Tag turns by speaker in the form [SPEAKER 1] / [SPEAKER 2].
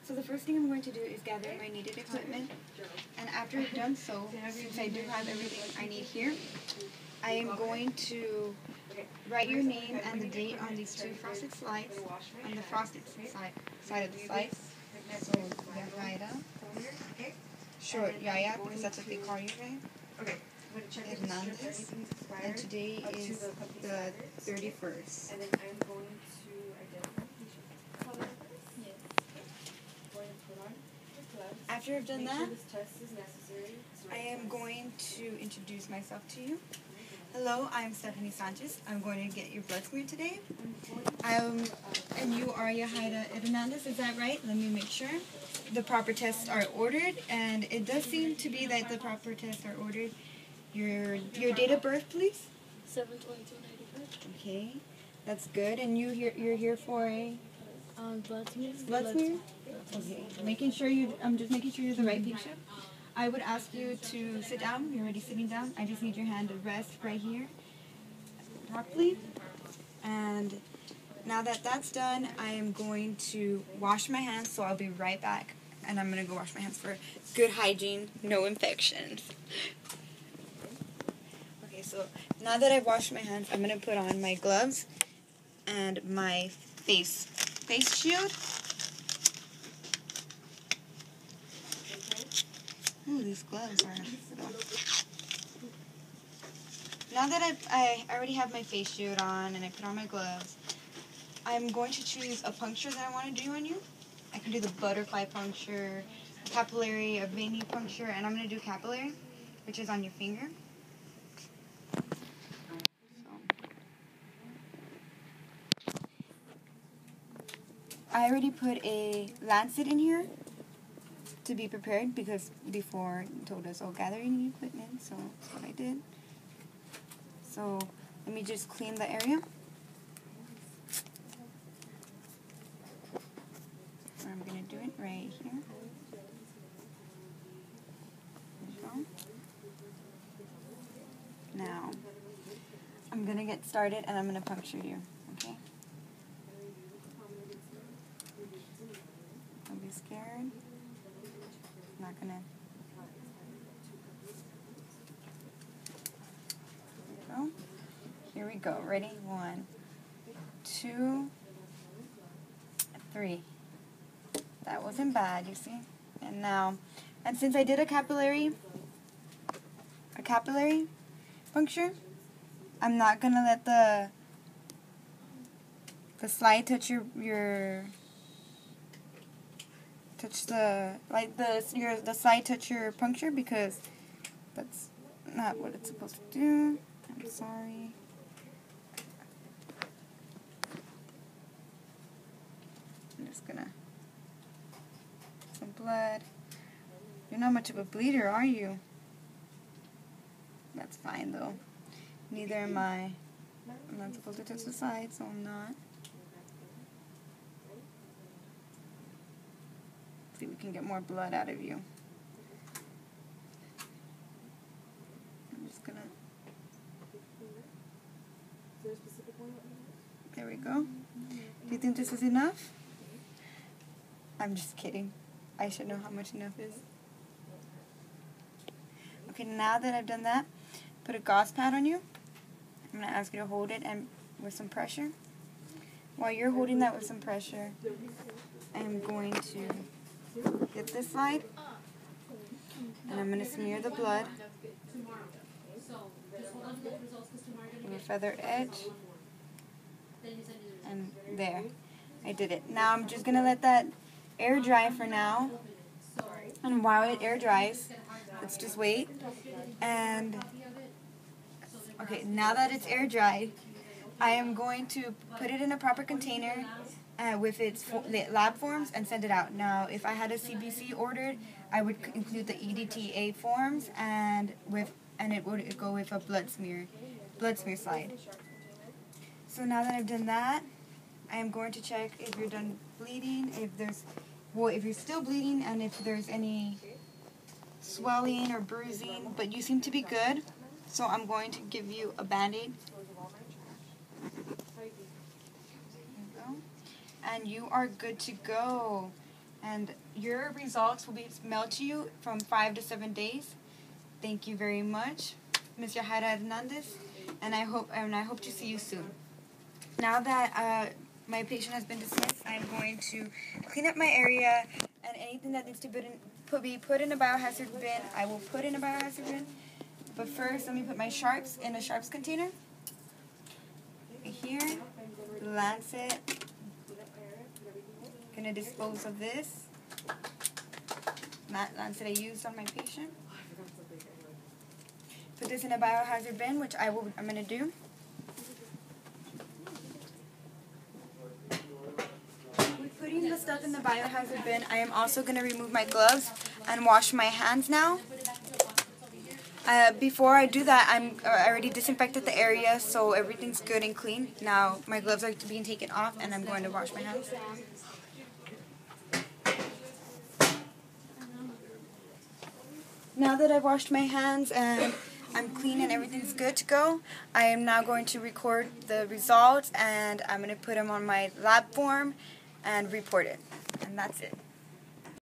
[SPEAKER 1] So the first thing I'm going to do is gather my needed equipment, and after I've done so, since I do have everything I need here, I am going to write your name and the date on these two frosted slides, on the frosted side of the slides. So, Yahaira. Short, Yaya, because that's what they call you, right? Hernandez. And today is the 31st.
[SPEAKER 2] And then I'm going to identify patient color. Yes. Going to put on the gloves.
[SPEAKER 1] After I've done
[SPEAKER 2] Make
[SPEAKER 1] that,
[SPEAKER 2] sure this test is necessary.
[SPEAKER 1] I am going to introduce myself to you. Hello, I'm Stephanie Sanchez. I'm going to get your blood smear today. And you are Yahaira Hernandez, is that right? Let me make sure. The proper tests are ordered, and it does seem to be that the proper tests are ordered. Your date of birth, please?
[SPEAKER 3] 7/22/95.
[SPEAKER 1] Okay, that's good. And you're here for a
[SPEAKER 3] Blood smear.
[SPEAKER 1] blood smear? Okay, I'm just making sure you're the right patient. I would ask you to sit down. You're already sitting down. I just need your hand to rest right here properly. And now that that's done, I am going to wash my hands, so I'll be right back. And I'm going to go wash my hands for good hygiene, no infections. Okay, so now that I've washed my hands, I'm going to put on my gloves and my face shield. Ooh, these gloves are... Now that I already have my face shield on and I put on my gloves, I'm going to choose a puncture that I want to do on you. I can do the butterfly puncture, capillary, a veiny puncture, and I'm going to do capillary, which is on your finger. I already put a lancet in here to be prepared because before you told us, oh, gather your equipment, so that's what I did. So let me just clean the area. I'm going to do it right here. There you go. Now, I'm going to get started and I'm going to puncture you, okay? Don't be scared. I'm not going to... There we go. Here we go. Ready? 1, 2, 3. That wasn't bad, you see? And now, and since I did a capillary puncture, I'm not gonna let the slide touch the slide touch your puncture, because that's not what it's supposed to do. I'm sorry. I'm just gonna some blood. You're not much of a bleeder, are you? That's fine though. Neither am I. I'm not supposed to touch the side, so I'm not. See if we can get more blood out of you. I'm just gonna... There we go. Do you think this is enough? I'm just kidding. I should know how much enough is. Okay, now that I've done that, put a gauze pad on you. I'm going to ask you to hold it and with some pressure. While you're holding that with some pressure, I'm going to get this side, and I'm going to smear the blood with a feather edge, and there, I did it. Now I'm just going to let that air dry for now, and while it air dries, let's just wait. And okay, now that it's air dried, I am going to put it in a proper container with its lab forms and send it out. Now, if I had a CBC ordered, I would include the EDTA forms and it would go with a blood smear slide. So now that I've done that, I am going to check if you're done bleeding, if you're still bleeding, and if there's any swelling or bruising, but you seem to be good, so I'm going to give you a Band-Aid. There you go. And you are good to go. And your results will be mailed to you from 5 to 7 days. Thank you very much, Ms. Yahaira Hernandez, and I hope to see you soon. Now that my patient has been dismissed, I'm going to clean up my area, and anything that needs to be put in a biohazard bin, I will put in a biohazard bin. But first, let me put my sharps in a sharps container. Right here, Lancet. Gonna dispose of this. Lancet I used on my patient. Put this in a biohazard bin, which I'm gonna do. With putting the stuff in the biohazard bin, I am also gonna remove my gloves and wash my hands now. Before I do that, I already disinfected the area, so everything's good and clean. Now my gloves are being taken off, and I'm going to wash my hands. Now that I've washed my hands and I'm clean and everything's good to go, I am now going to record the results, and I'm going to put them on my lab form and report it. And that's it.